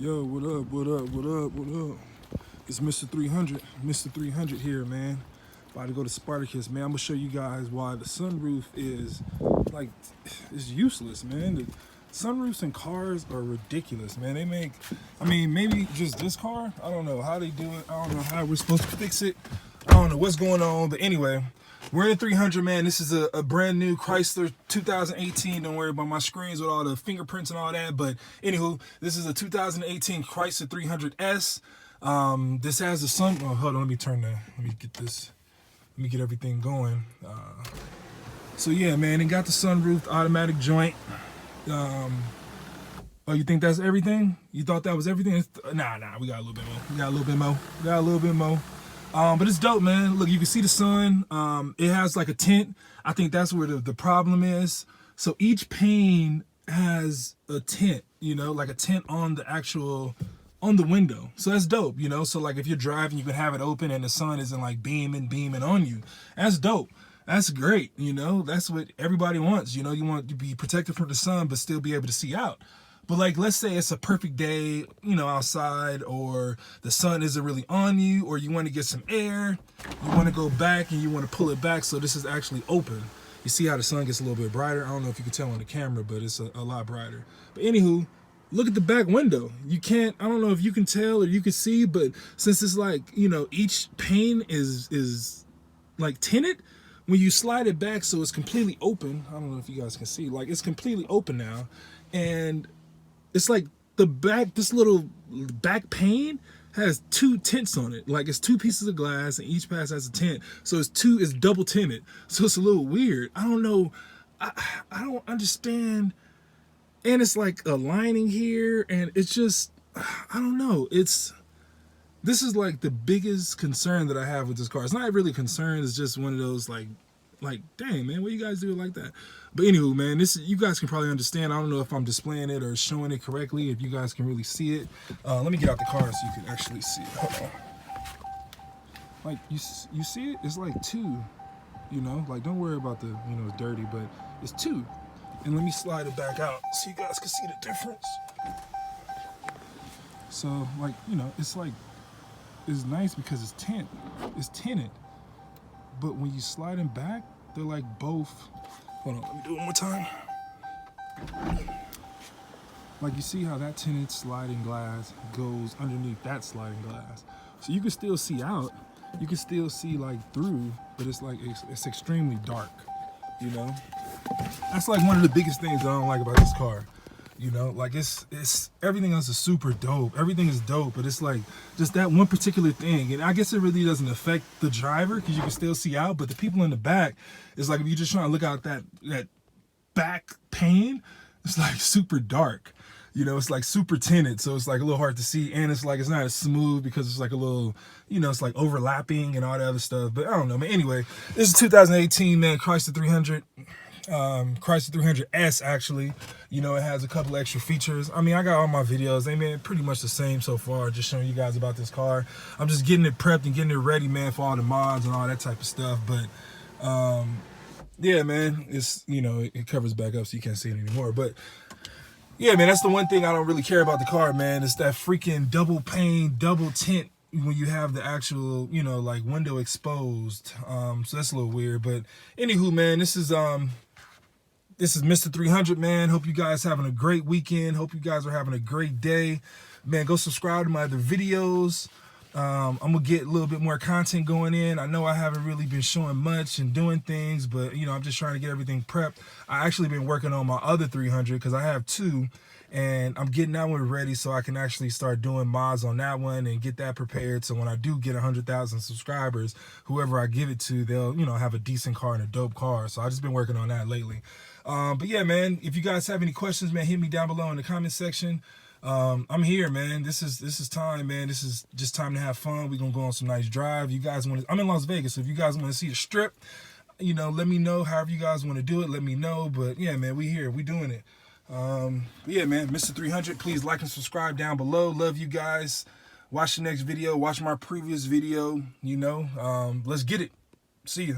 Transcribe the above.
Yo, what up, what up, what up, what up? It's Mr. 300, Mr. 300 here, man. About to go to Spartacus, man. I'm gonna show you guys why the sunroof is, like, it's useless, man. The sunroofs in cars are ridiculous, man. They make, I mean, maybe just this car? I don't know how they do it. I don't know how we're supposed to fix it. I don't know what's going on, but anyway. We're in the 300, man. This is a brand new Chrysler 2018. Don't worry about my screens with all the fingerprints and all that. But anywho, this is a 2018 Chrysler 300s. This has the sun. Oh, hold on. Let me get this. Let me get everything going. So yeah, man. It got the sunroof, automatic joint. Oh, you think that's everything? You thought that was everything? Nah. We got a little bit more. But it's dope, man. Look, you can see the sun. It has like a tint. I think that's where the problem is. So each pane has a tint, you know, like a tint on the window. So that's dope, you know. So like if you're driving, you can have it open and the sun isn't like beaming on you. That's dope. That's great, you know. That's what everybody wants, you know. You want to be protected from the sun but still be able to see out. But like, let's say it's a perfect day, you know, outside, or the sun isn't really on you, or you want to get some air, you want to go back and you want to pull it back so this is actually open. You see how the sun gets a little bit brighter? I don't know if you can tell on the camera, but it's a lot brighter. But anywho, look at the back window. You can't, I don't know if you can tell or you can see, but since it's like, you know, each pane is like tinted, when you slide it back so it's completely open, I don't know if you guys can see, like it's completely open now, and it's like the back, this little back pane has two tints on it. Like it's two pieces of glass and each pass has a tint. So it's double tinted. So it's a little weird. I don't know. I don't understand. And it's like a lining here and it's just, I don't know. This is like the biggest concern that I have with this car. It's not really a concern. It's just one of those like, dang, man, what you guys do it like that? But anywho, man, you guys can probably understand. I don't know if I'm displaying it or showing it correctly, if you guys can really see it. Let me get out the car so you can actually see it. Hold on. Like, you see it? It's like two, you know? Like, don't worry about the, you know, it's dirty, but it's two. And let me slide it back out so you guys can see the difference. So, like, you know, it's like, it's nice because it's tinted. But when you slide them back, they're like both. Hold on, let me do it one more time. Like you see how that tinted sliding glass goes underneath that sliding glass. So you can still see out. You can still see like through, but it's like, it's extremely dark, you know? That's like one of the biggest things that I don't like about this car. You know, like it's everything else is super dope. Everything is dope, but it's like just that one particular thing. And I guess it really doesn't affect the driver because you can still see out, but the people in the back, it's like if you're just trying to look out that back pane, it's like super dark. You know, it's like super tinted, so it's like a little hard to see, and it's like it's not as smooth because it's like a little, you know, it's like overlapping and all that other stuff. But I don't know, man. Anyway, this is 2018, man, Chrysler 300. Chrysler 300s actually, you know, it has a couple extra features. I mean, I got all my videos, they been pretty much the same so far, just showing you guys about this car. I'm just getting it prepped and getting it ready, man, for all the mods and all that type of stuff. But yeah, man, it's, you know, it covers back up so you can't see it anymore. But yeah, man, that's the one thing I don't really care about the car, man. It's that freaking double pane, double tint when you have the actual, you know, like window exposed. So that's a little weird. But anywho, man, this is Mr. 300, man. Hope you guys having a great weekend. Hope you guys are having a great day. Man, go subscribe to my other videos. I'm going to get a little bit more content going in. I know I haven't really been showing much and doing things, but, you know, I'm just trying to get everything prepped. I actually been working on my other 300 because I have two, and I'm getting that one ready so I can actually start doing mods on that one and get that prepared. So when I do get 100,000 subscribers, whoever I give it to, they'll, you know, have a decent car and a dope car. So I just been working on that lately. But yeah, man, if you guys have any questions, man, hit me down below in the comment section. I'm here, man. This is time, man. This is just time to have fun. We're gonna go on some nice drive. You guys want to, I'm in Las Vegas, so if you guys want to see the strip, you know, let me know. However you guys want to do it, let me know. But yeah, man, we here, we doing it. But yeah, man, Mr. 300, please like and subscribe down below. Love you guys. Watch the next video, watch my previous video, you know. Let's get it. See ya.